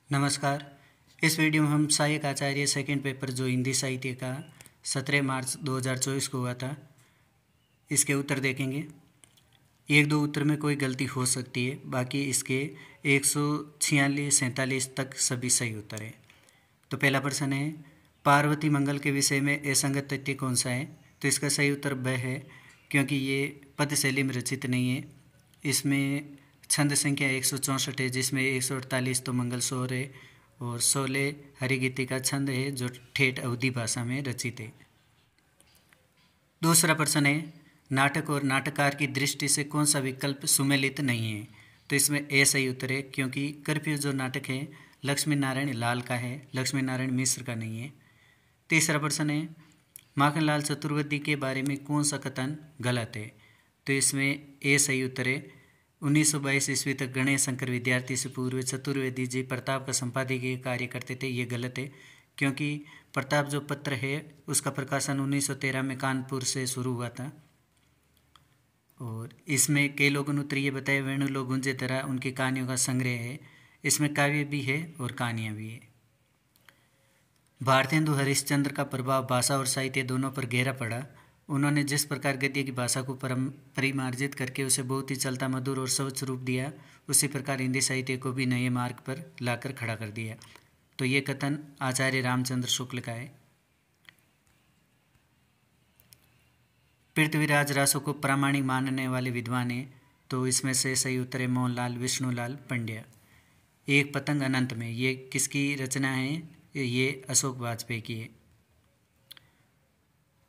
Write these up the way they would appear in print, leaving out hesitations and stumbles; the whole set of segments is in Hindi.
नमस्कार। इस वीडियो में हम सहायक आचार्य सेकंड पेपर जो हिंदी साहित्य का 17 मार्च 2024 को हुआ था, इसके उत्तर देखेंगे। एक दो उत्तर में कोई गलती हो सकती है, बाकी इसके 146 47 तक सभी सही उत्तर है। तो पहला प्रश्न है, पार्वती मंगल के विषय में असंगत तथ्य कौन सा है? तो इसका सही उत्तर ब है, क्योंकि ये पद शैली में रचित नहीं है। इसमें छंद संख्या 164 है, जिसमें 148 तो मंगल सोहर है और 16 हरिगीति का छंद है जो ठेठ अवधी भाषा में रचित है। दूसरा प्रश्न है, नाटक और नाटककार की दृष्टि से कौन सा विकल्प सुमेलित नहीं है? तो इसमें ए सही उत्तर है, क्योंकि कर्फ्यू जो नाटक है लक्ष्मी नारायण लाल का है, लक्ष्मी नारायण मिश्र का नहीं है। तीसरा प्रश्न है, माखनलाल चतुर्वेदी के बारे में कौन सा कथन गलत है? तो इसमें ए सही उत्तर है। 1922 ईस्वी तक गणेश शंकर विद्यार्थी से पूर्व चतुर्वेदी जी प्रताप का संपादकीय कार्य करते थे। ये गलत है, क्योंकि प्रताप जो पत्र है उसका प्रकाशन 1913 में कानपुर से शुरू हुआ था। और इसमें कई लोगों ने उत्तर ये बताया, वेणु लोग गुंजे तरह उनकी कहानियों का संग्रह है। इसमें काव्य भी है और कहानियाँ भी है। भारतेंदु हरिश्चंद्र का प्रभाव भाषा और साहित्य दोनों पर गहरा पड़ा। उन्होंने जिस प्रकार गद्य की भाषा को परिमार्जित करके उसे बहुत ही चलता मधुर और स्वच्छ रूप दिया, उसी प्रकार हिंदी साहित्य को भी नए मार्ग पर लाकर खड़ा कर दिया। तो ये कथन आचार्य रामचंद्र शुक्ल का है। पृथ्वीराज रासो को प्रामाणिक मानने वाले विद्वान हैं। तो इसमें से सही उत्तर है मोहनलाल विष्णुलाल पंड्या। एक पतंग अनंत में, ये किसकी रचना है? ये अशोक वाजपेयी की है।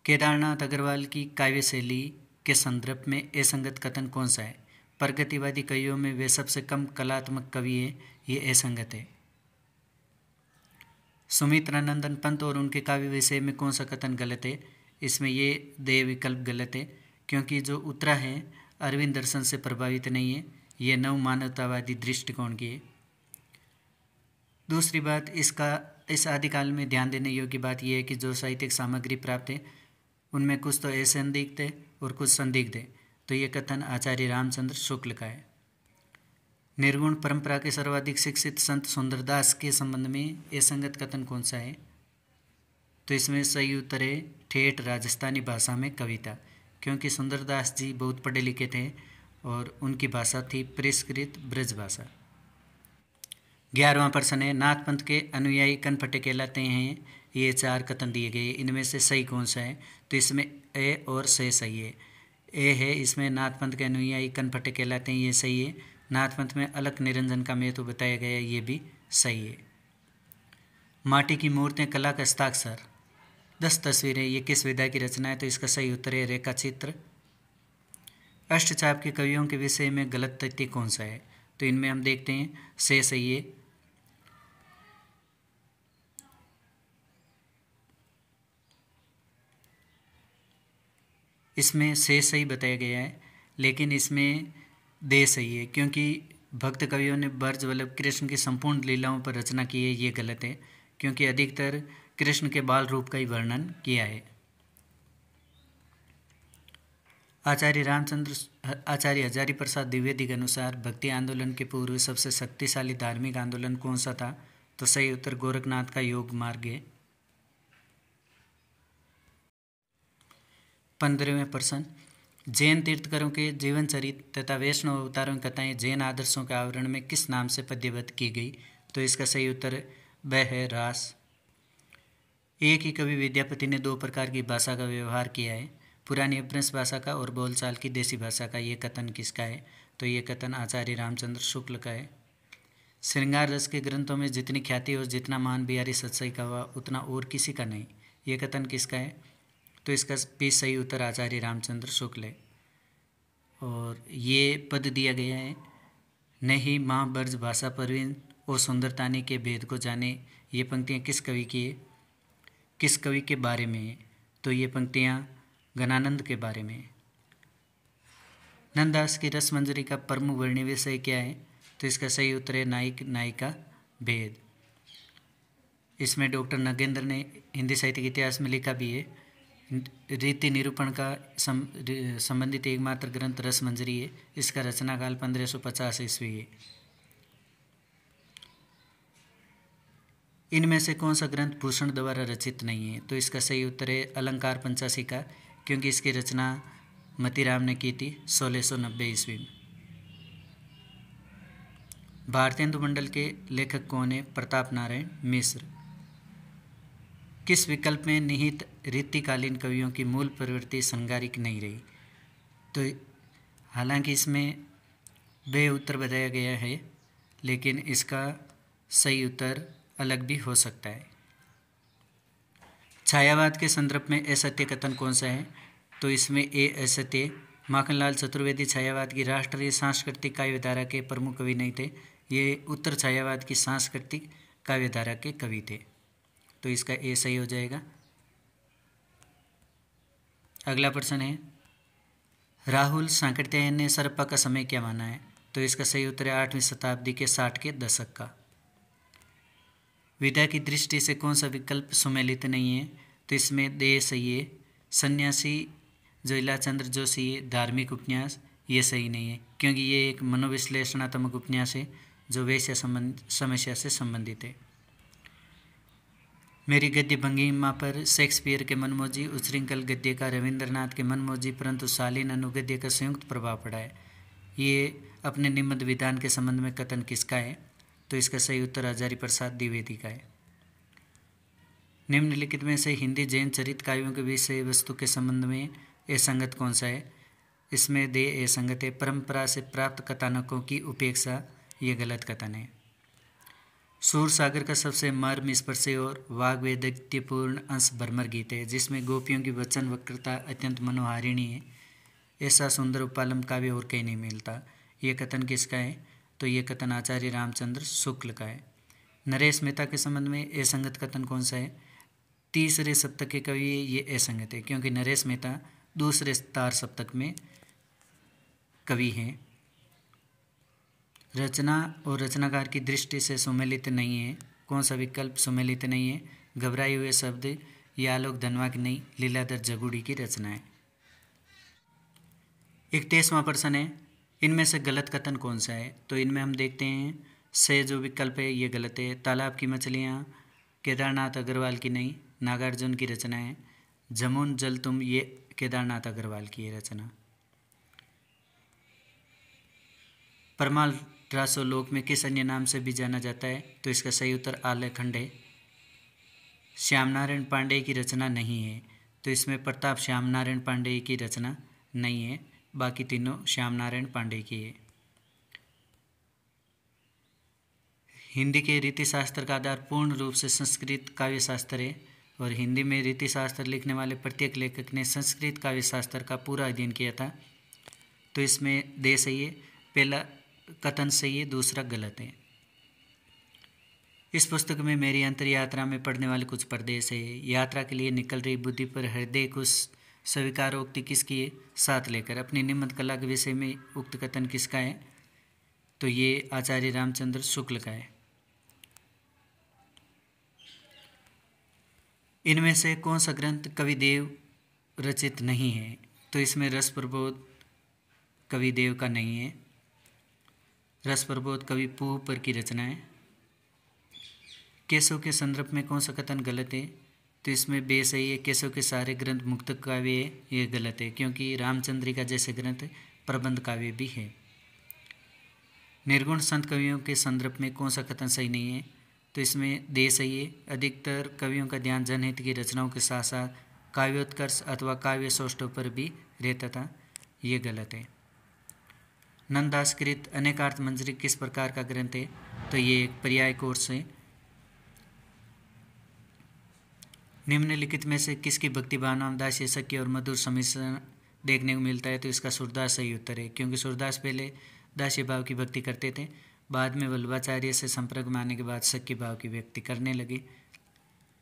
केदारनाथ अग्रवाल की काव्य शैली के संदर्भ में असंगत कथन कौन सा है? प्रगतिवादी कवियों में वे सबसे कम कलात्मक कवि है, ये असंगत है। सुमित्रानंदन पंत और उनके काव्य विषय में कौन सा कथन गलत है? इसमें ये दे विकल्प गलत है, क्योंकि जो उत्तरा है अरविंद दर्शन से प्रभावित नहीं है, ये नव मानवतावादी दृष्टिकोण की है। दूसरी बात, इस आदिकाल में ध्यान देने योग्य बात यह है कि जो साहित्यिक सामग्री प्राप्त है उनमें कुछ तो असंदिग्ध है और कुछ संदिग्ध है। तो ये कथन आचार्य रामचंद्र शुक्ल का है। निर्गुण परंपरा के सर्वाधिक शिक्षित संत सुंदरदास के संबंध में असंगत कथन कौन सा है? तो इसमें सही उत्तर है ठेठ राजस्थानी भाषा में कविता, क्योंकि सुंदरदास जी बहुत पढ़े लिखे थे और उनकी भाषा थी परिष्कृत ब्रज भाषा। 11वां प्रश्न है, नाथ पंथ के अनुयायी कनफटे कहलाते हैं। ये 4 कथन दिए गए, इनमें से सही कौन सा है? तो इसमें ए और से सही है। ए है, इसमें नाथ पंथ के अनुयायी कनफटे कहलाते हैं, ये सही है। नाथ पंथ में अलख निरंजन का महत्व बताया गया, ये भी सही है। माटी की मूर्तें कला का हस्ताक्षर 10 तस्वीरें, ये किस विधा की रचना है? तो इसका सही उत्तर है रेखा चित्र। अष्टचाप के कवियों के विषय में गलत तथ्य कौन सा है? तो इनमें हम देखते हैं से सही है। इसमें से सही बताया गया है, लेकिन इसमें दे सही है, क्योंकि भक्त कवियों ने ब्रज वल्लभ कृष्ण की संपूर्ण लीलाओं पर रचना की है, ये गलत है, क्योंकि अधिकतर कृष्ण के बाल रूप का ही वर्णन किया है। आचार्य हजारी प्रसाद द्विवेदी के अनुसार भक्ति आंदोलन के पूर्व सबसे शक्तिशाली धार्मिक आंदोलन कौन सा था? तो सही उत्तर गोरखनाथ का योग मार्ग है। 15वें प्रश्न, जैन तीर्थंकरों के जीवन चरित्र तथा वैष्णव अवतारों की कथाएं जैन आदर्शों के आवरण में किस नाम से पद्यबद्ध की गई? तो इसका सही उत्तर ब है रास। एक ही कवि विद्यापति ने 2 प्रकार की भाषा का व्यवहार किया है, पुरानी अपभ्रंश भाषा का और बोलचाल की देसी भाषा का। ये कथन किसका है? तो ये कथन आचार्य रामचंद्र शुक्ल का है। श्रृंगार रस के ग्रंथों में जितनी ख्याति और जितना मान बिहारी सत्सई का हुआ उतना और किसी का नहीं, ये कथन किसका है? तो इसका भी सही उत्तर आचार्य रामचंद्र शुक्ल है। और ये पद दिया गया है, नहीं माँ ब्रज भाषा परवीन और सुंदरतानी के भेद को जाने। ये पंक्तियाँ किस कवि की है, किस कवि के बारे में है? तो ये पंक्तियाँ गणानंद के बारे में है। नंददास की रसमंजरी का प्रमुख वर्णीय विषय क्या है? तो इसका सही उत्तर है नायक नायिका भेद। इसमें डॉक्टर नगेंद्र ने हिंदी साहित्य के इतिहास में लिखा भी है, रीति निरूपण का संबंधित एकमात्र ग्रंथ रसमंजरी है। इसका रचनाकाल 1550 ईस्वी है। इनमें से कौन सा ग्रंथ भूषण द्वारा रचित नहीं है? तो इसका सही उत्तर है अलंकार पंचाशिका, क्योंकि इसकी रचना मतीराम ने की थी 1690 ईस्वी में। भारतेंदु मंडल के लेखक कौन है? प्रताप नारायण मिश्र। किस विकल्प में निहित रीतिकालीन कवियों की मूल प्रवृत्ति श्रृंगारिक नहीं रही? तो हालांकि इसमें बे उत्तर बताया गया है, लेकिन इसका सही उत्तर अलग भी हो सकता है। छायावाद के संदर्भ में असत्य कथन कौन सा है? तो इसमें ए असत्य। माखनलाल चतुर्वेदी छायावाद की राष्ट्रीय सांस्कृतिक काव्यधारा के प्रमुख कवि नहीं थे, ये उत्तर छायावाद की सांस्कृतिक काव्यधारा के कवि थे, तो इसका ए सही हो जाएगा। अगला प्रश्न है, राहुल सांकृत्यायन ने सरप्पा का समय क्या माना है? तो इसका सही उत्तर है 8वीं शताब्दी के 60 के दशक का। विधा की दृष्टि से कौन सा विकल्प सुमेलित नहीं है? तो इसमें दे सही है। सन्यासी जो इलाचंद्र जोशी धार्मिक उपन्यास, ये सही नहीं है, क्योंकि ये एक मनोविश्लेषणात्मक उपन्यास है जो वैश्य समस्या से संबंधित है। मेरी गद्य भंगिमा पर शेक्सपियर के मनमोजी उच्छृंखल गद्य का रविंद्रनाथ के मनमोजी परंतु शालीन अनुगद्य का संयुक्त प्रभाव पड़ा है। ये अपने निबंध विधान के संबंध में कथन किसका है? तो इसका सही उत्तर हजारी प्रसाद द्विवेदी का है। निम्नलिखित में से हिंदी जैन चरित काव्यों के विषय वस्तु के संबंध में असंगत कौन सा है? इसमें दे असंगत है। परंपरा से प्राप्त कथानकों की उपेक्षा, ये गलत कथन है। सूर सागर का सबसे मर्म स्पर्शी और वाग्वेदग्ध्यपूर्ण अंश भ्रमर गीत है, जिसमें गोपियों की वचन वक्रता अत्यंत मनोहारिणी है। ऐसा सुंदर उपालम काव्य और कहीं नहीं मिलता। ये कथन किसका है? तो ये कथन आचार्य रामचंद्र शुक्ल का है। नरेश मेहता के संबंध में असंगत कथन कौन सा है? तीसरे सप्तक के कवि, ये असंगत है, क्योंकि नरेश मेहता दूसरे तार सप्तक में कवि हैं। रचना और रचनाकार की दृष्टि से सुमेलित नहीं है। कौन सा विकल्प सुमेलित नहीं है? घबराए हुए शब्द ये आलोक धनवा की नहीं, लीलाधर जगुड़ी की रचना है। 31वां प्रश्न है, इनमें से गलत कथन कौन सा है? तो इनमें हम देखते हैं से जो विकल्प है ये गलत है। तालाब की मछलियाँ केदारनाथ अग्रवाल की नहीं, नागार्जुन की रचना है। जमुन जल तुम, ये केदारनाथ अग्रवाल की है रचना। परमाल रासोलोक में किस अन्य नाम से भी जाना जाता है? तो इसका सही उत्तर आलेखंड है। श्यामनारायण पांडेय की रचना नहीं है, तो इसमें प्रताप श्यामनारायण पांडेय की रचना नहीं है, बाकी तीनों श्यामनारायण पांडेय की है। हिंदी के रीतिशास्त्र का आधार पूर्ण रूप से संस्कृत काव्यशास्त्र है, और हिंदी में रीतिशास्त्र लिखने वाले प्रत्येक लेखक ने संस्कृत काव्यशास्त्र का पूरा अध्ययन किया था, तो इसमें दे सही है। पहला कथन सही है, दूसरा गलत है। इस पुस्तक में मेरी अंतर यात्रा में पढ़ने वाले कुछ प्रदेश है। यात्रा के लिए निकल रही बुद्धि पर हृदय कुछ स्वीकारोक्ति किसकी है? साथ लेकर। अपनी निबंध कला के विषय में उक्त कथन किसका है? तो ये आचार्य रामचंद्र शुक्ल का है। इनमें से कौन सा ग्रंथ कविदेव रचित नहीं है? तो इसमें रस प्रबोध कविदेव का नहीं है। रस प्रबोध कवि पूपर की रचना है। केशव के संदर्भ में कौन सा कथन गलत है? तो इसमें बे सही है। केशव के सारे ग्रंथ मुक्त काव्य है, ये गलत है, क्योंकि रामचंद्रिका जैसे ग्रंथ प्रबंध काव्य भी है। निर्गुण संत कवियों के संदर्भ में कौन सा कथन सही नहीं है? तो इसमें दे सही है। अधिकतर कवियों का ध्यान जनहित की रचनाओं के साथ साथ काव्योत्कर्ष अथवा काव्य सौष्ठव पर भी रहता था, ये गलत है। नंददास कृत अनेकार्थ मंजरी किस प्रकार का ग्रंथ है? तो ये एक पर्याय कोर्स है। निम्नलिखित में से किसकी भक्ति भावना दास्य सख्य और मधुर सम्मिश्रण देखने को मिलता है? तो इसका सूरदास सही उत्तर है, क्योंकि सूरदास पहले दास्य भाव की भक्ति करते थे, बाद में वल्लभाचार्य से संपर्क में आने के बाद सख्य भाव की व्यक्ति करने लगे,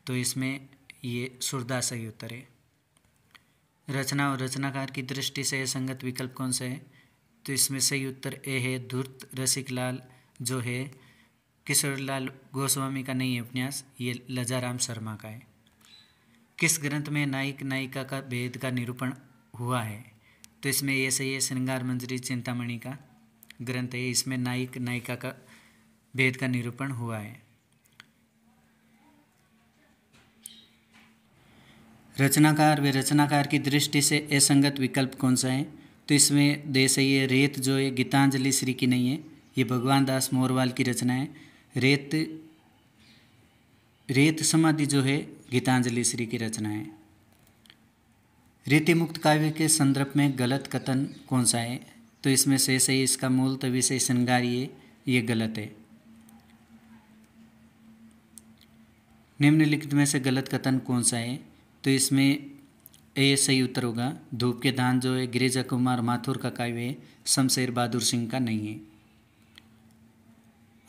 तो इसमें ये सूरदास सही उत्तर है। रचना और रचनाकार की दृष्टि से संगत विकल्प कौन सा है? तो इसमें सही उत्तर ए है। धूर्त रसिक लाल जो है किशोरलाल गोस्वामी का नहीं है उपन्यास, ये लजाराम शर्मा का है। किस ग्रंथ में नायक नायिका का भेद का निरूपण हुआ है? तो इसमें ये सही है। श्रृंगार मंजरी चिंतामणि का ग्रंथ है, इसमें नायक नायिका का भेद का निरूपण हुआ है। रचनाकार व रचनाकार की दृष्टि से असंगत विकल्प कौन सा है? तो इसमें दे सही है रेत जो है गीतांजलि श्री की नहीं है, ये भगवान दास मोरवाल की रचना है। रेत समाधि जो है गीतांजलि श्री की रचना है। रीतिमुक्त काव्य के संदर्भ में गलत कथन कौन सा है? तो इसमें से सही इसका मूल विषय श्रृंगारी है, ये गलत है। निम्नलिखित में से गलत कथन कौन सा है? तो इसमें ए सही उत्तर होगा। धूप के दान जो है गिरिजा कुमार माथुर का काव्य है, शमशेर बहादुर सिंह का नहीं है।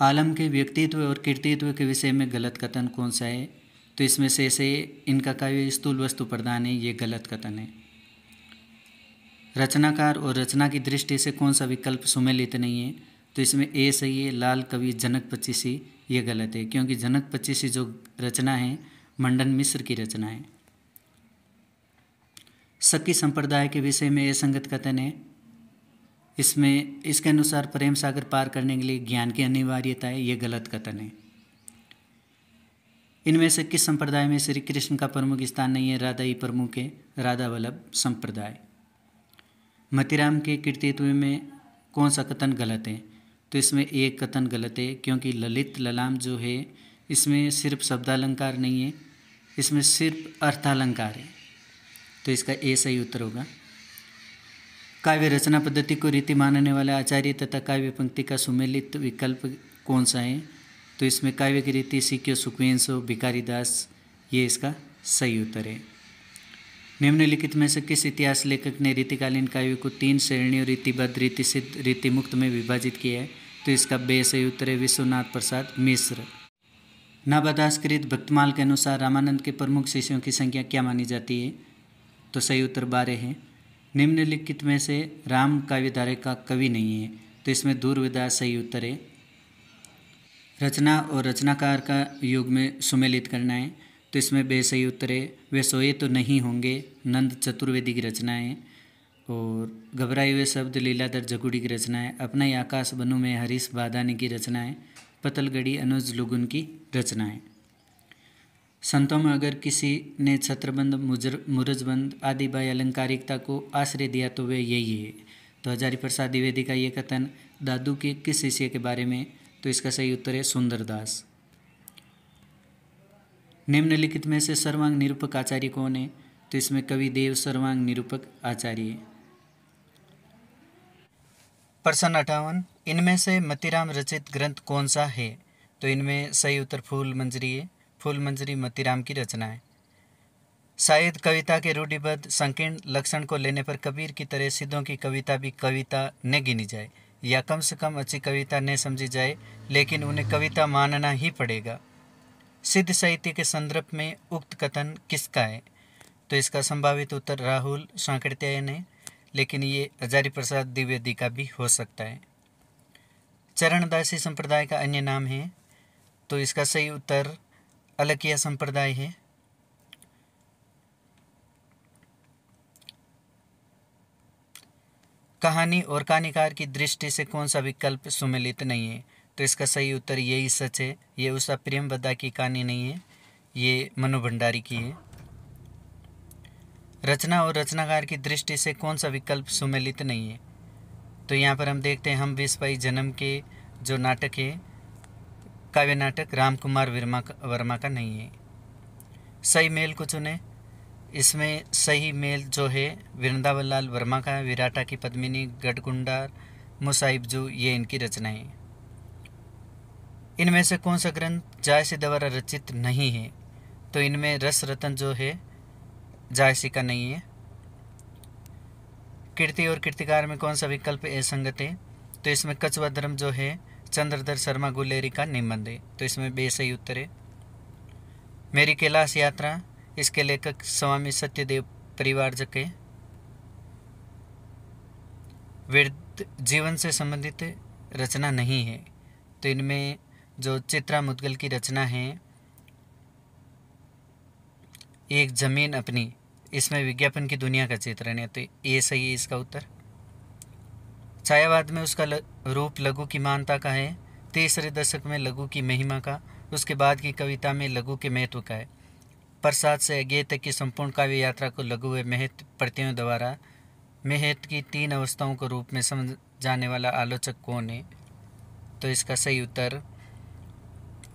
आलम के व्यक्तित्व और कृतित्व के विषय में गलत कथन कौन सा है? तो इसमें से इनका काव्य स्थूल वस्तु प्रधान है, ये गलत कथन है। रचनाकार और रचना की दृष्टि से कौन सा विकल्प सुमेलित नहीं है? तो इसमें ए सही है लाल कवि जनक पच्चीसी, ये गलत है क्योंकि जनक पच्चीसी जो रचना है मंडन मिश्र की रचना है। शक्की संप्रदाय के विषय में असंगत कथन है, इसमें इसके अनुसार प्रेम सागर पार करने के लिए ज्ञान की अनिवार्यता है, ये गलत कथन है। इनमें से किस संप्रदाय में श्री कृष्ण का प्रमुख स्थान नहीं है? राधा ही प्रमुख है, राधा वल्लभ संप्रदाय। मतीराम के कृतित्व में कौन सा कथन गलत है? तो इसमें एक कथन गलत है क्योंकि ललित ललाम जो है इसमें सिर्फ शब्दालंकार नहीं है, इसमें सिर्फ अर्थालंकार है, तो इसका ए सही उत्तर होगा। काव्य रचना पद्धति को रीति मानने वाले आचार्य तथा काव्य पंक्ति का सुमेलित विकल्प कौन सा है? तो इसमें काव्य की रीति सीक्यो सुखवेंसो भिखारी दास, ये इसका सही उत्तर है। निम्नलिखित में से किस इतिहास लेखक ने रीतिकालीन काव्य को 3 श्रेणियों रीतिबद्ध, रीतिसिद्ध, रीतिमुक्त में विभाजित किया है? तो इसका बे सही उत्तर है विश्वनाथ प्रसाद मिश्र। नाबादासकृत भक्तमाल के अनुसार रामानंद के प्रमुख शिष्यों की संख्या क्या मानी जाती है? तो सही उत्तर 12 है। निम्नलिखित में से राम काव्यधारा का कवि नहीं है, तो इसमें दूरविदास सही उत्तर है। रचना और रचनाकार का युग में सुमेलित करना है, तो इसमें बे सही उत्तर है। वे सोए तो नहीं होंगे नंद चतुर्वेदी की रचना है, और घबराए हुए शब्द लीलाधर जगुड़ी की रचना है। अपना ही आकाश बनू में हरीश बादानी की रचना है। पतलगढ़ी अनुज लुगुन की रचना है। संतों में अगर किसी ने छत्रबंध, मुरजबंध आदि बाह्य अलंकारिकता को आश्रय दिया तो वे यही है। तो हजारी प्रसाद द्विवेदी का ये कथन दादू के किस शिष्य के बारे में? तो इसका सही उत्तर है सुंदरदास। निम्नलिखित में से सर्वांग निरूपक आचार्य कौन है? तो इसमें कवि देव सर्वांग निरूपक आचार्य है। प्रश्न 58, इनमें से मतीराम रचित ग्रंथ कौन सा है? तो इनमें सही उत्तर फूल मंजरी है। फूल मंजरी मतीराम की रचना है। शायद कविता के रूढ़िबद्ध संकीर्ण लक्षण को लेने पर कबीर की तरह सिद्धों की कविता भी कविता न गिनी जाए, या कम से कम अच्छी कविता न समझी जाए, लेकिन उन्हें कविता मानना ही पड़ेगा। सिद्ध साहित्य के संदर्भ में उक्त कथन किसका है? तो इसका संभावित उत्तर राहुल सांकृत्यायन है, लेकिन ये हजारी प्रसाद द्विवेदी का भी हो सकता है। चरणदासी संप्रदाय का अन्य नाम है, तो इसका सही उत्तर अलकिया संप्रदाय है। कहानी और कहानीकार की दृष्टि से कौन सा विकल्प सुमेलित नहीं है? तो इसका सही उत्तर यही सच है। ये उषा प्रेमवदा की कहानी नहीं है, ये मनु भंडारी की है। रचना और रचनाकार की दृष्टि से कौन सा विकल्प सुमेलित नहीं है? तो यहाँ पर हम देखते हैं हम 20 जन्म के जो नाटक है, काव्य नाटक राम कुमार वर्मा का नहीं है। सही मेल को चुने। इसमें सही मेल जो है वृंदावन लाल वर्मा का है। विराटा की पद्मिनी, गढ़कुंडार, मुसाहिबजू, ये इनकी रचना है। इनमें से कौन सा ग्रंथ जायसी द्वारा रचित नहीं है? तो इनमें रस रतन जो है जायसी का नहीं है। कीर्ति और कीर्तिकार में कौन सा विकल्प असंगत है? तो इसमें कछुआ धर्म जो है चंद्रधर शर्मा गुलेरी का निबंध है, तो इसमें बे सही उत्तर है। मेरी कैलाश यात्रा, इसके लेखक स्वामी सत्यदेव परिवारजक है। वृद्ध जीवन से संबंधित रचना नहीं है, तो इनमें जो चित्रा मुदगल की रचना है एक जमीन अपनी, इसमें विज्ञापन की दुनिया का चित्रण है, तो ये सही है इसका उत्तर। छायावाद में उसका रूप लघु की मानता का है। तीसरे दशक में लघु की महिमा का, उसके बाद की कविता में लघु के महत्व का है। प्रसाद से अज्ञेय तक की संपूर्ण काव्य यात्रा को लघु व महत प्रतियों द्वारा महत की 3 अवस्थाओं को रूप में समझाने वाला आलोचक कौन है? तो इसका सही उत्तर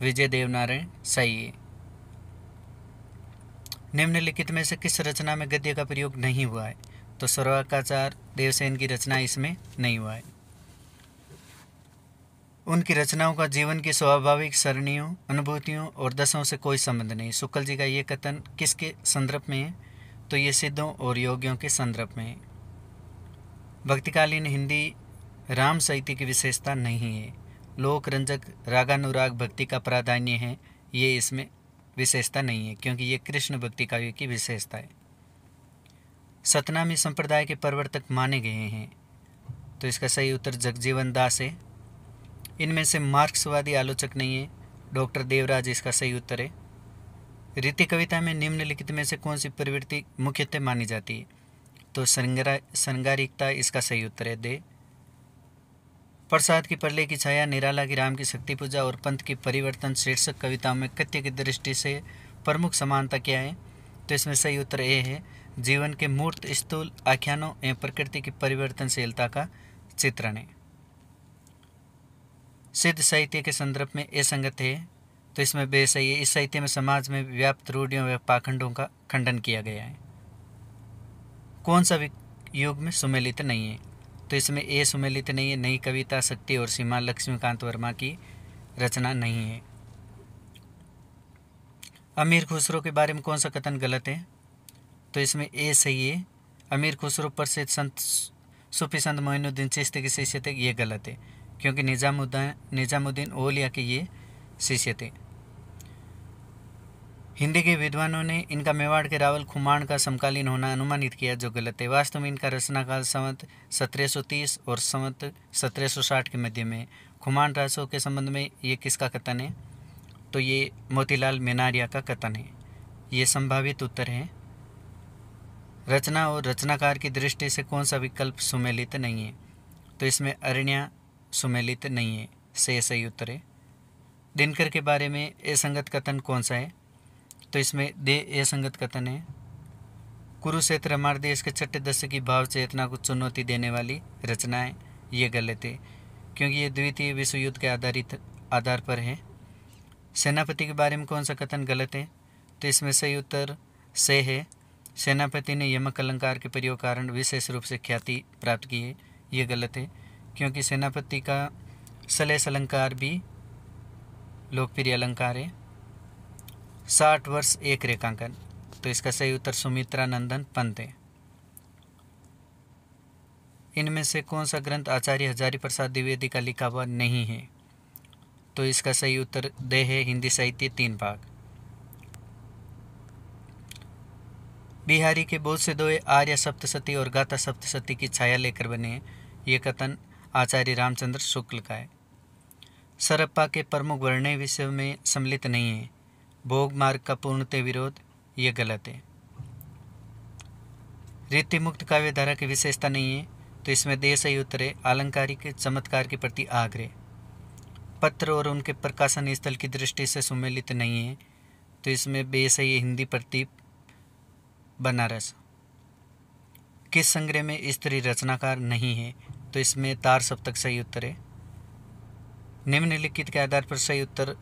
विजय देवनारायण सही है। निम्नलिखित में से किस रचना में गद्य का प्रयोग नहीं हुआ है? तो सर्वाकाचार देवसेन की रचना इसमें नहीं हुआ है। उनकी रचनाओं का जीवन की स्वाभाविक सरणियों, अनुभूतियों और दशाओं से कोई संबंध नहीं। शुक्ल जी का ये कथन किसके संदर्भ में है? तो ये सिद्धों और योगियों के संदर्भ में है। भक्तिकालीन हिंदी राम साहित्य की विशेषता नहीं है। लोक रंजक रागानुराग भक्ति का प्राधान्य है, ये इसमें विशेषता नहीं है, क्योंकि ये कृष्ण भक्ति काव्य की विशेषता है। सतनामी संप्रदाय के प्रवर्तक माने गए हैं, तो इसका सही उत्तर जगजीवन दास है। इनमें से मार्क्सवादी आलोचक नहीं है, डॉक्टर देवराज इसका सही उत्तर है। रीति कविता में निम्नलिखित में से कौन सी प्रवृत्ति मुख्यतः मानी जाती है? तो श्रृंगारिकता इसका सही उत्तर है दे। प्रसाद की प्रलय की छाया, निराला की राम की शक्ति पूजा और पंथ की परिवर्तन शीर्षक कविताओं में कथ्य की दृष्टि से प्रमुख समानता क्या है? तो इसमें सही उत्तर ए है, जीवन के मूर्त स्थूल आख्यानों एवं प्रकृति की परिवर्तनशीलता का चित्रण है। सिद्ध साहित्य के संदर्भ में असंगत है, तो इसमें बेसही है। इस साहित्य में समाज में व्याप्त रूढ़ियों व पाखंडों का खंडन किया गया है। कौन सा युग में सुमेलित नहीं है? तो इसमें ए सुमेलित नहीं है। नई कविता शक्ति और सीमा लक्ष्मीकांत वर्मा की रचना नहीं है। अमीर खुसरो के बारे में कौन सा कथन गलत है? तो इसमें ए सही है। अमीर खुसरो प्रसिद्ध संत सूफी संत मोइनुद्दीन चिश्ती के शिष्य थे, ये गलत है, क्योंकि निजामुद्दीन औलिया के ये शिष्य थे। हिंदी के विद्वानों ने इनका मेवाड़ के रावल खुमान का समकालीन होना अनुमानित किया, जो गलत है। वास्तव में इनका रचनाकाल संवत 1730 और संवत 1760 के मध्य में। खुमान राजों के संबंध में ये किसका कथन है? तो ये मोतीलाल मेनारिया का कथन है। ये संभावित उत्तर है। रचना और रचनाकार की दृष्टि से कौन सा विकल्प सुमेलित नहीं है? तो इसमें अरण्या सुमेलित नहीं है, से सही उत्तर है। दिनकर के बारे में असंगत कथन कौन सा है? तो इसमें दे असंगत कथन है। कुरुक्षेत्र हमारे देश के छठे दशक की भाव चेतना को चुनौती देने वाली रचना है, ये गलत है, क्योंकि ये द्वितीय विश्व युद्ध के आधार पर है। सेनापति के बारे में कौन सा कथन गलत है? तो इसमें सही उत्तर से है। सेनापति ने यमक अलंकार के प्रयोग कारण विशेष रूप से ख्याति प्राप्त की है, ये गलत है, क्योंकि सेनापति का सलेस अलंकार भी लोकप्रिय अलंकार है। 60 वर्ष एक रेखांकन, तो इसका सही उत्तर सुमित्रा नंदन पंत है। इनमें से कौन सा ग्रंथ आचार्य हजारी प्रसाद द्विवेदी का लिखा हुआ नहीं है? तो इसका सही उत्तर दे है, हिंदी साहित्य 3 भाग। बिहारी के बोध से दोए आर्य सप्तशती और गाथा सप्तशती की छाया लेकर बने हैं, ये कथन आचार्य रामचंद्र शुक्ल का है। सरप्पा के प्रमुख वर्णय विषय में सम्मिलित नहीं है। भोग मार्ग का पूर्णतः विरोध, ये गलत है। रीति मुक्त काव्यधारा की विशेषता नहीं है, तो इसमें दे सही उत्तर है। आलंकारिक चमत्कार के प्रति आग्रह। पत्र और उनके प्रकाशन स्थल की दृष्टि से सुमेलित नहीं है, तो इसमें बे सही है। हिंदी प्रतीप बनारस। किस संग्रह में स्त्री रचनाकार नहीं है? तो इसमें तार सप्तक सही उत्तर है। निम्नलिखित के आधार पर सही उत्तर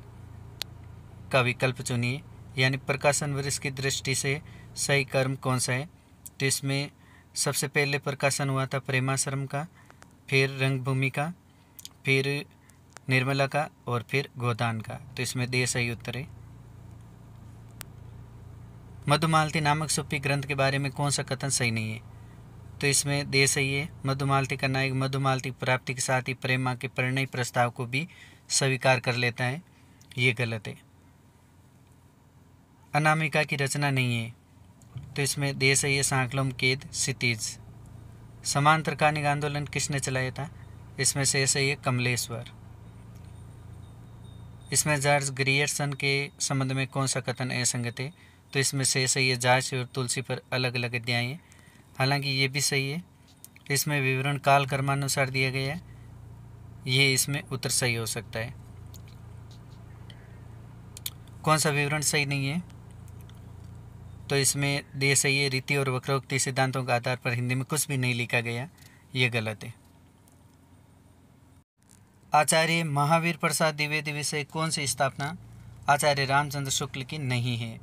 का विकल्प चुनिए, यानी प्रकाशन वर्ष की दृष्टि से सही कर्म कौन सा है? तो इसमें सबसे पहले प्रकाशन हुआ था प्रेमाश्रम का, फिर रंगभूमि का, फिर निर्मला का और फिर गोदान का, तो इसमें दे सही उत्तर है। मधुमालती नामक सूफी ग्रंथ के बारे में कौन सा कथन सही नहीं है? तो इसमें दे सही है। मधुमालती का नायक मधुमालती प्राप्ति के साथ ही प्रेमा के परिणय प्रस्ताव को भी स्वीकार कर लेता है, ये गलत है। अनामिका की रचना नहीं है, तो इसमें दे सही है। सांकलोम केद क्षितिज। समांतर कानिक आंदोलन किसने चलाया था? इसमें से सही है कमलेश्वर। इसमें जॉर्ज ग्रियर्सन के संबंध में कौन सा कथन असंगत है? तो इसमें से सही है जायस और तुलसी पर अलग अलग अध्याय हैं, हालांकि ये भी सही है। इसमें विवरण काल कर्मानुसार दिया गया है, ये इसमें उत्तर सही हो सकता है। कौन सा विवरण सही नहीं है? तो इसमें दे सही है। रीति और वक्रोक्ति सिद्धांतों के आधार पर हिंदी में कुछ भी नहीं लिखा गया, ये गलत है। आचार्य महावीर प्रसाद द्विवेदी विषय कौन सी स्थापना आचार्य रामचंद्र शुक्ल की नहीं है?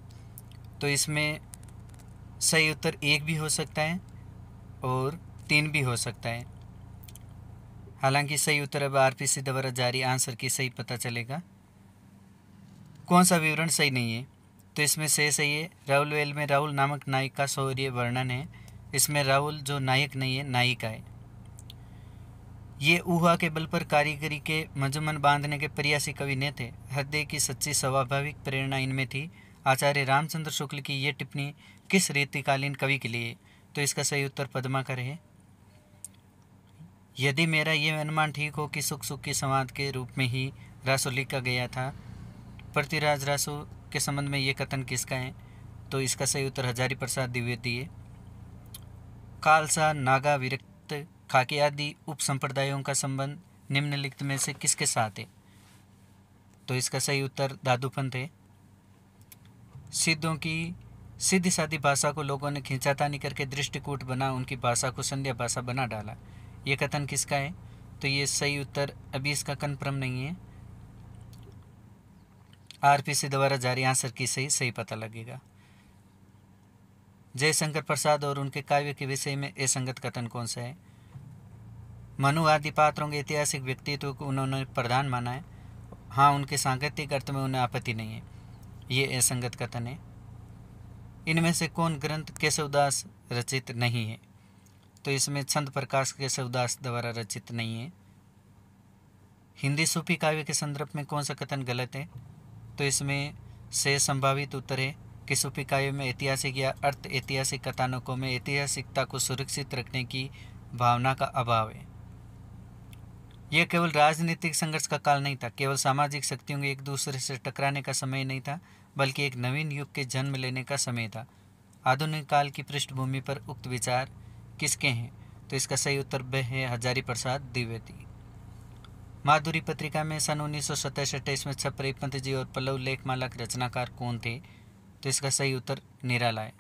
तो इसमें सही उत्तर 1 भी हो सकता है और 3 भी हो सकता है। हालांकि सही उत्तर अब आरपीसी द्वारा जारी आंसर की सही पता चलेगा। कौन सा विवरण सही नहीं है? तो इसमें से सही है। राहुल वेल में राहुल नामक नायक का शौर्य वर्णन है। इसमें राहुल जो नायक नहीं है, नायिका है। ये ऊहा के बल पर कारीगरी के मंजमन बांधने के प्रयासी कवि ने थे। हृदय की सच्ची स्वाभाविक प्रेरणा इनमें थी। आचार्य रामचंद्र शुक्ल की ये टिप्पणी किस रीतिकालीन कवि के लिए? तो इसका सही उत्तर पद्माकर है। यदि मेरा ये अनुमान ठीक हो कि सुख सुख की संवाद के रूप में ही रासो लिखा गया था, पृथ्वीराज रासो के संबंध में ये कथन किसका है? तो इसका सही उत्तर हजारी प्रसाद द्विवेदी है। खालसा, नागा, विरक्त, खाकी आदि उप संप्रदायों का संबंध निम्नलिखित में से किसके साथ है? तो इसका सही उत्तर दादूपंथ है। सिद्धों की सीधी सादी भाषा को लोगों ने खींचातानी करके दृष्टिकूट बना उनकी भाषा को संध्या भाषा बना डाला, ये कथन किसका है? तो ये सही उत्तर अभी इसका कन्फर्म नहीं है। आरपीसी द्वारा जारी आंसर की सही पता लगेगा। जयशंकर प्रसाद और उनके काव्य के विषय में असंगत कथन कौन सा है? मनु आदि पात्रों के ऐतिहासिक व्यक्तित्व को उन्होंने प्रधान माना है। हाँ, उनके सांकेतिक अर्थ में उन्हें आपत्ति नहीं है, ये असंगत कथन है। इनमें से कौन ग्रंथ केशवदास रचित नहीं है? तो इसमें छंद प्रकाश केशवदास द्वारा रचित नहीं है। हिंदी सूफी काव्य के संदर्भ में कौन सा कथन गलत है? तो इसमें से संभावित उत्तर है कि सूफी काव्य में ऐतिहासिक या अर्थ ऐतिहासिक कथानकों में ऐतिहासिकता को सुरक्षित रखने की भावना का अभाव है। यह केवल राजनीतिक संघर्ष का काल नहीं था, केवल सामाजिक शक्तियों के एक दूसरे से टकराने का समय नहीं था, बल्कि एक नवीन युग के जन्म लेने का समय था। आधुनिक काल की पृष्ठभूमि पर उक्त विचार किसके हैं? तो इसका सही उत्तर ब है हजारी प्रसाद द्विवेदी। माधुरी पत्रिका में सन 1967 में छपरे पंत जी और पल्लव लेखमाला के रचनाकार कौन थे? तो इसका सही उत्तर निराला है।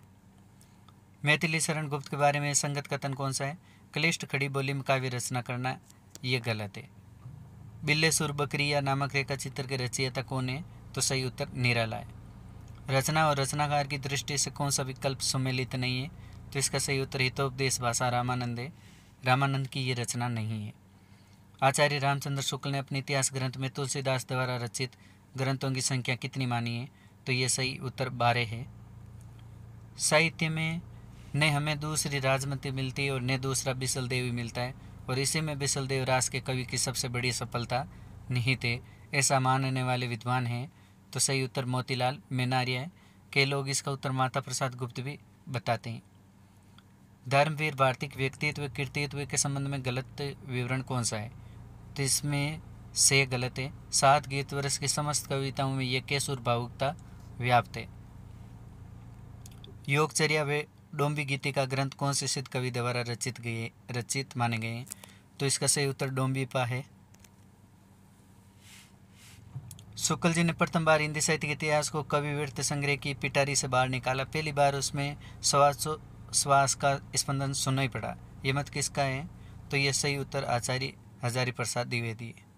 मैथिली शरण गुप्त के बारे में संगत कथन कौन सा है? क्लिष्ट खड़ी बोली में काव्य रचना करना, ये गलत है। बिल्ले सुर बकरिया नामक रेखा चित्र के रचयिता कौन है? तो सही उत्तर निराला है। रचना और रचनाकार की दृष्टि से कौन सा विकल्प सम्मिलित नहीं है? तो इसका सही उत्तर हितोपदेश भाषा रामानंद है। रामानंद की ये रचना नहीं है। आचार्य रामचंद्र शुक्ल ने अपने इतिहास ग्रंथ में तुलसीदास द्वारा रचित ग्रंथों की संख्या कितनी मानी है? तो ये सही उत्तर 12 है। साहित्य में न हमें दूसरी राजमती मिलती है और न दूसरा बिसल देवी मिलता है, और इसी में बिसल देव रास के कवि की सबसे बड़ी सफलता निहित है, ऐसा मानने वाले विद्वान हैं। तो सही उत्तर मोतीलाल मेनारिया है। कई लोग इसका उत्तर माता प्रसाद गुप्त भी बताते हैं। धर्मवीर भारतीय व्यक्तित्व कृतित्व के संबंध में गलत विवरण कौन सा है? तो इसमें से गलत है। 7 गीत वर्ष की समस्त कविताओं में यह केसुर भावुकता व्याप्त है। योगचर्या व डोंबी गीतिका ग्रंथ कौन से सिद्ध कवि द्वारा रचित माने गए हैं? तो इसका सही उत्तर डोंबीपा है। शुक्ल जी ने प्रथम बार हिंदी साहित्य के इतिहास को कवि वृत्त संग्रह की पिटारी से बाहर निकाला। पहली बार उसमें श्वास का स्पंदन सुनाई पड़ा। ये मत किसका है? तो यह सही उत्तर आचार्य हजारी प्रसाद द्विवेदी है।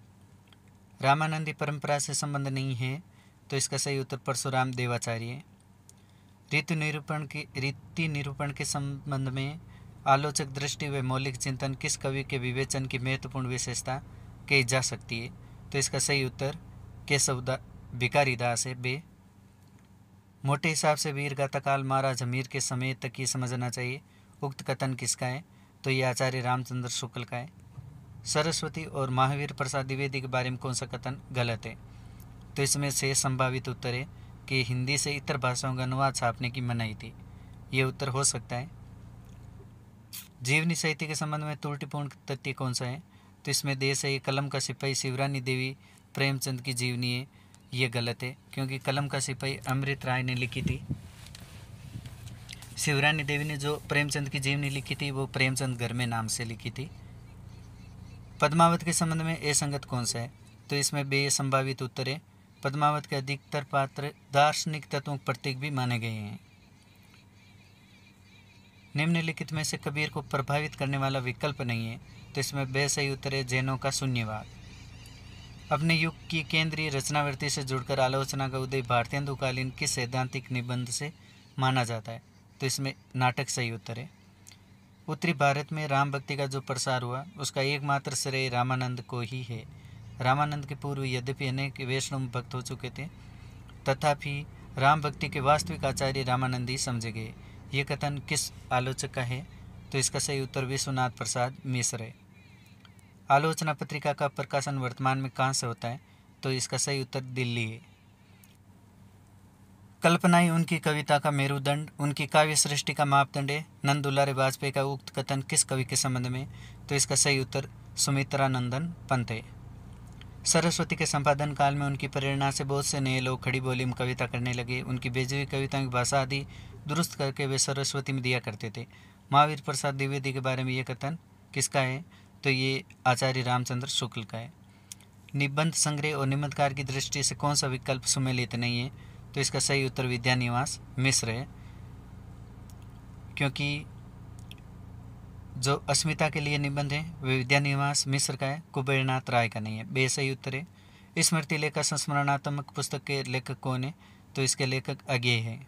रामानंदी परंपरा से संबंध नहीं है, तो इसका सही उत्तर परशुराम देवाचार्य है। रीति निरूपण के संबंध में आलोचक दृष्टि व मौलिक चिंतन किस कवि के विवेचन की महत्वपूर्ण विशेषता कही जा सकती है? तो इसका सही उत्तर केशवदास भिखारी दास है। बे मोटे हिसाब से वीर गाथा काल महाराज हमीर के समय तक ही समझना चाहिए। उक्त कथन किसका है? तो यह आचार्य रामचंद्र शुक्ल का है। सरस्वती और महावीर प्रसाद द्विवेदी के बारे में कौन सा कथन गलत है? तो इसमें से संभावित उत्तर है कि हिंदी से इतर भाषाओं का अनुवाद छापने की मनाही थी। ये उत्तर हो सकता है। जीवनी साहित्य के संबंध में त्रुटिपूर्ण तथ्य कौन सा है? तो इसमें देश है कलम का सिपाही शिवरानी देवी प्रेमचंद की जीवनी है। ये गलत है, क्योंकि कलम का सिपाही अमृत राय ने लिखी थी। शिवरानी देवी ने जो प्रेमचंद की जीवनी लिखी थी वो प्रेमचंद घर में नाम से लिखी थी। पद्मावत के संबंध में असंगत कौन सा है? तो इसमें बे संभावित उत्तर है। पद्मावत के अधिकतर पात्र दार्शनिक तत्वों के प्रतीक भी माने गए हैं। निम्नलिखित में से कबीर को प्रभावित करने वाला विकल्प नहीं है, तो इसमें बे सही उत्तर है जैनों का शून्यवाद। अपने युग की केंद्रीय रचनावृत्ति से जुड़कर आलोचना का उदय भारतीयकालीन किस सैद्धांतिक निबंध से माना जाता है, तो इसमें नाटक सही उत्तर है। उत्तरी भारत में राम भक्ति का जो प्रसार हुआ उसका एकमात्र श्रेय रामानंद को ही है। रामानंद के पूर्व यद्यपि अनेक वैष्णव भक्त हो चुके थे, तथापि राम भक्ति के वास्तविक आचार्य रामानंद ही समझे गए। ये कथन किस आलोचक का है, तो इसका सही उत्तर विश्वनाथ प्रसाद मिश्र है। आलोचना पत्रिका का प्रकाशन वर्तमान में कहाँ से होता है, तो इसका सही उत्तर दिल्ली है। कल्पनाएं उनकी कविता का मेरुदंड, उनकी काव्य सृष्टि का मापदंड है। नंद दुलारे वाजपेयी का उक्त कथन किस कवि के संबंध में, तो इसका सही उत्तर सुमित्रा नंदन पंत है। सरस्वती के संपादन काल में उनकी प्रेरणा से बहुत से नए लोग खड़ी बोली में कविता करने लगे। उनकी भेजी हुई कविताओं की भाषा आदि दुरुस्त करके वे सरस्वती में दिया करते थे। महावीर प्रसाद द्विवेदी के बारे में ये कथन किसका है, तो ये आचार्य रामचंद्र शुक्ल का है। निबंध संग्रह और निबंधकार की दृष्टि से कौन सा विकल्प सुमेलित नहीं है, तो इसका सही उत्तर विद्यानिवास मिश्र है, क्योंकि जो अस्मिता के लिए निबंध है वे विद्यानिवास मिश्र का है, कुबेरनाथ राय का नहीं है। बे सही उत्तर है। स्मृति लेखा संस्मरणात्मक पुस्तक के लेखक कौन है, तो इसके लेखक अज्ञेय है।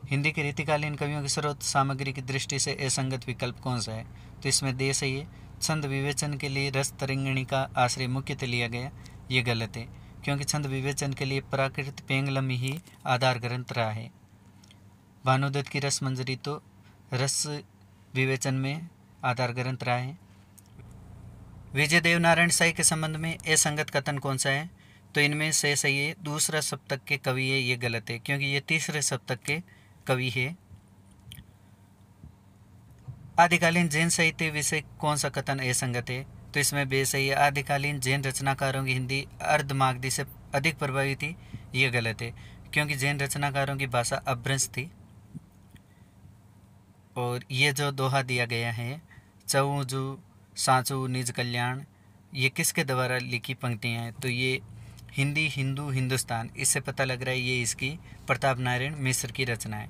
हिंदी के रीतिकालीन कवियों की स्रोत सामग्री की दृष्टि से असंगत विकल्प कौन सा है, तो इसमें दे सही है। छंद विवेचन के लिए रस तरंगिणी का आश्रय मुख्यतः लिया गया, ये गलत है, क्योंकि छंद विवेचन के लिए प्राकृत पेंगलम ही आधार ग्रंथ रहा है। भानुदत्त की रस मंजरी तो रस विवेचन में आधार ग्रंथ रहा है। विजय देव नारायण साई के संबंध में असंगत कथन कौन सा है, तो इनमें से सही है दूसरा सप्तक के कवि है, ये गलत है, क्योंकि ये तीसरे सप्तक के कवि है। आदिकालीन जैन साहित्य विषय कौन सा कथन असंगत है, तो इसमें बे सही है। आदिकालीन जैन रचनाकारों की हिंदी अर्धमागधी से अधिक प्रभावी थी, ये गलत है, क्योंकि जैन रचनाकारों की भाषा अभ्रंश थी। और ये जो दोहा दिया गया है चऊ जू सांचू निज कल्याण, ये किसके द्वारा लिखी पंक्तियाँ हैं, तो ये हिंदी हिंदू हिंदुस्तान, इससे पता लग रहा है ये इसकी प्रताप नारायण मिश्र की रचना है।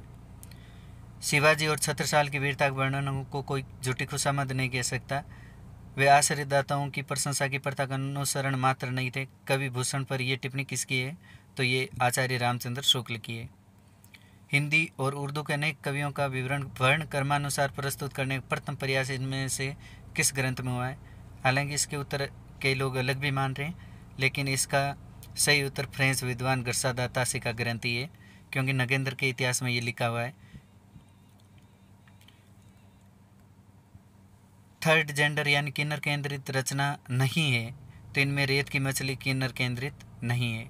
शिवाजी और छत्रसाल की वीरता के वर्णनों को कोई झूठी खुशामद नहीं कह सकता। वे आश्रयदाताओं की प्रशंसा की प्रथा का अनुसरण मात्र नहीं थे। कवि भूषण पर यह टिप्पणी किसकी है, तो ये आचार्य रामचंद्र शुक्ल की है। हिंदी और उर्दू के अनेक कवियों का विवरण वर्ण क्रमानुसार प्रस्तुत करने का प्रथम प्रयास इनमें से किस ग्रंथ में हुआ है। हालांकि इसके उत्तर कई लोग अलग भी मान रहे हैं, लेकिन इसका सही उत्तर फ्रेंच विद्वान गर्सादा तासी का ग्रंथ ही है, क्योंकि नगेंद्र के इतिहास में ये लिखा हुआ है। थर्ड जेंडर यानी किन्नर केंद्रित रचना नहीं है, तो इनमें रेत की मछली किन्नर केंद्रित नहीं है।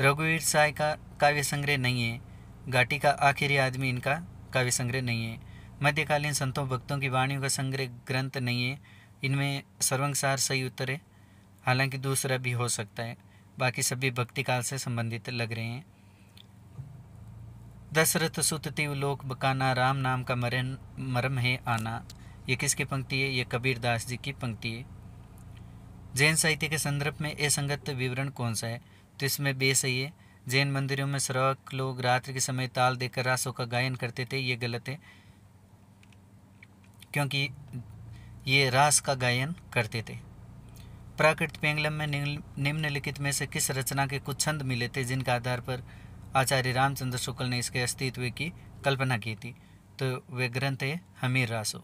रघुवीर साय का काव्य संग्रह नहीं है। घाटी का आखिरी आदमी इनका काव्य संग्रह नहीं है। मध्यकालीन संतों भक्तों की वाणियों का संग्रह ग्रंथ नहीं है। इनमें सर्वंसार सही उत्तर है, हालांकि दूसरा भी हो सकता है। बाकी सभी भक्ति काल से संबंधित लग रहे हैं। दशरथ सुत तिव लोक बकाना, राम नाम का मरम है आना, ये किसकी पंक्ति है, ये कबीर दास जी की पंक्ति है। जैन साहित्य के संदर्भ में असंगत विवरण कौन सा है, तो इसमें बे सही है। जैन मंदिरों में श्रावक लोग रात्रि के समय ताल देकर रासों का गायन करते थे, ये गलत है, क्योंकि ये रास का गायन करते थे। प्राकृत पेंगलम में निम्नलिखित में से किस रचना के कुछ छंद मिले थे जिनके आधार पर आचार्य रामचंद्र शुक्ल ने इसके अस्तित्व की कल्पना की थी, तो वे ग्रंथ है हमीर रासो।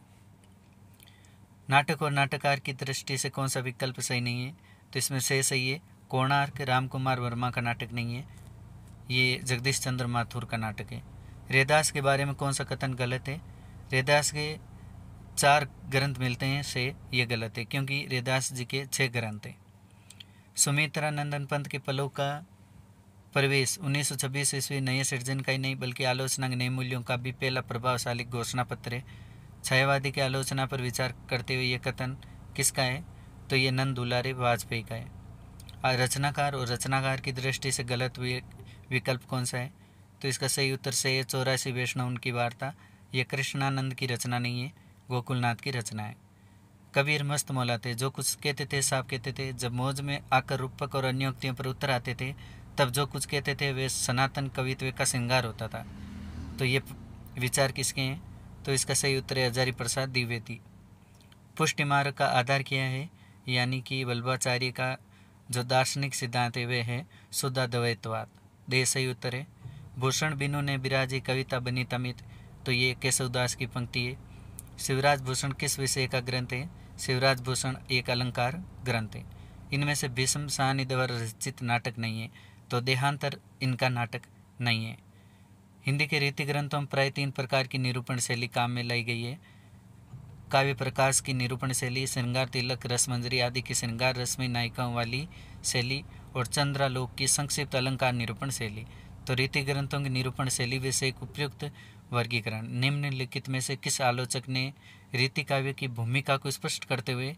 नाटक और नाटककार की दृष्टि से कौन सा विकल्प सही नहीं है, तो इसमें से सही है कोणार्क रामकुमार वर्मा का नाटक नहीं है, ये जगदीश चंद्र माथुर का नाटक है। रैदास के बारे में कौन सा कथन गलत है, रैदास के 4 ग्रंथ मिलते हैं से ये गलत है, क्योंकि रैदास जी के 6 ग्रंथ हैं। सुमित्रा नंदन पंत के पलों का प्रवेश 1926 ईस्वी नए सृजन का ही नहीं बल्कि आलोचना के नए मूल्यों का भी पहला प्रभावशाली घोषणा पत्र है। छायावादी की आलोचना पर विचार करते हुए ये कथन किसका है, तो ये नंद दुलारे वाजपेयी का है। रचनाकार और रचनाकार की दृष्टि से गलत विकल्प कौन सा है, तो इसका सही उत्तर से 84 वैष्णव उनकी वार्ता, ये कृष्णानंद की रचना नहीं है, गोकुलनाथ की रचना है। कबीर मस्त मौला थे, जो कुछ कहते थे साफ कहते थे। जब मौज में आकर रूपक और अन्य उक्तियों पर उत्तर आते थे, तब जो कुछ कहते थे वे सनातन कवित्व का श्रृंगार होता था। तो ये विचार किसके हैं? तो इसका सही उत्तर है हजारी प्रसाद द्विवेदी। पुष्टि मार्ग का आधार क्या है? यानी कि वल्लभाचार्य का जो दार्शनिक सिद्धांत है वह है शुद्धाद्वैतवाद। दे सही उत्तर है। भूषण बिनु ने बिराजी कविता बनी तमित, तो ये केशवदास की पंक्ति है। शिवराज भूषण किस विषय का ग्रंथ है? शिवराज भूषण एक अलंकार ग्रंथ है। इनमें से भीष्म साहनी द्वारा रचित नाटक नहीं है, तो देहांतर इनका नाटक नहीं है। हिंदी के रीति ग्रंथों में प्राय 3 प्रकार की निरूपण शैली काम में लाई गई है। काव्य प्रकाश की निरूपण शैली, श्रृंगार तिलक, रसमंजरी आदि की श्रृंगार रश्मि नायिकाओं वाली शैली और चंद्रालोक की संक्षिप्त अलंकार निरूपण शैली। तो रीति ग्रंथों की निरूपण शैली विषय एक उपयुक्त वर्गीकरण। निम्नलिखित में से किस आलोचक ने रीति काव्य की भूमिका को स्पष्ट करते हुए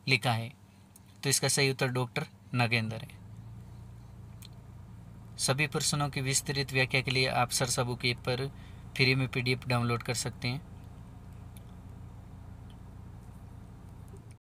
लिखा है? तो इसका सही उत्तर डॉक्टर नगेंद्र है। सभी प्रश्नों की विस्तृत व्याख्या के लिए आप सरसा बुक ऐप पर फ्री में PDF डाउनलोड कर सकते हैं।